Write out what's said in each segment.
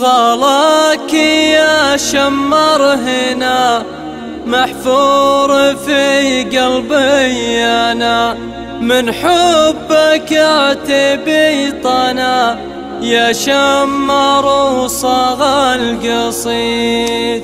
غلاك يا شمر هنا محفور في قلبي أنا، من حبك اعتبي طنا يا شمر وصغى القصيد.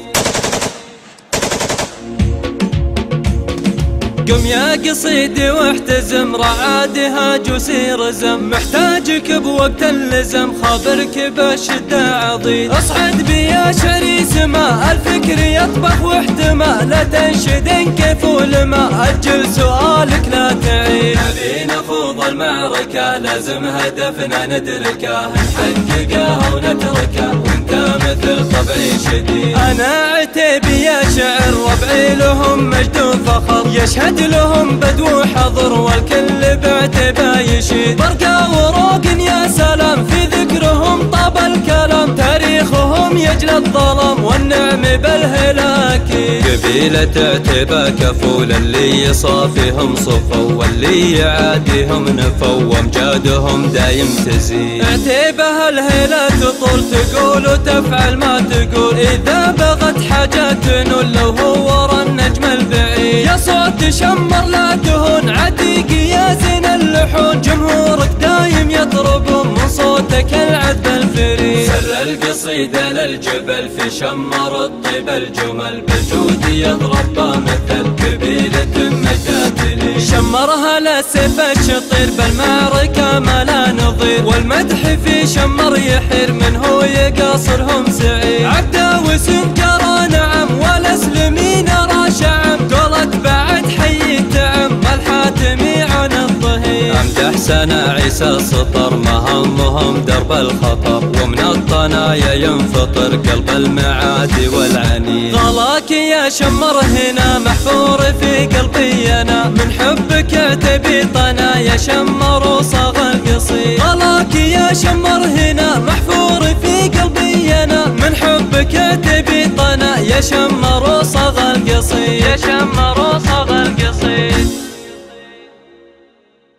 قم يا قصيدي واحتزم رعادها جوسي رزم، محتاجك بوقت اللزم خابرك بشدة عضيد. اصعد بي يا شري سما الفكر يطبخ واحتمى، لا تنشدن كيف ولما اجل سؤالك لا تعيد. نبي نخوض المعركة لازم هدفنا ندركه، نحققه ونتركه وانت مثل طبعي شديد. انا عتيبي يا شعر ربعي لهم مجد وفخر، يشهد لهم بدو حضر والكل بعتبه يشيد. برقة وروق يا سلام في ذكرهم طاب الكلام، تاريخهم يجلى الظلام والنعم بالهلاك. قبيلة عتيبة كفول اللي يصافيهم صفوا واللي يعاديهم نفوا، وامجادهم دايم تزيد. عتيبة الهيلة تطول تقول وتفعل ما تقول، إذا بغت حاجة تنول لو هو ورا النجم البعيد. يا صوت شمر لا تهون عتيق يا زين اللحون، جمهورك دايم يطربون من صوتك العذب الفريد. سر القصيدة للجبل في شمر الطيب الجمل، بالجود يضرب مثل قبيلة مجاتلي. شمرها لسيف الشطير بالمعركة ما لا نظير، والمدح في شمر يحير من هو يقاصرهم سعيد. عبده وسنجر نعم والاسلمين راشعم، دولت بعد حي تعم الحاتمي عن الظهير. امدح سنا عيسى سطر مهمهم درب الخطر، ومن الطنايا ينفطر قلب المعادي والعنيد. غلاك يا شمر هنا محفور في قلبي انا، من حبك اعتبي طنا يا شمر وصغى القصيد. غلاك يا شمر هنا محفور في قلبي انا، من حبك اعتبي طنا يا شمر وصغى القصيد. يا شمر وصغى القصيد.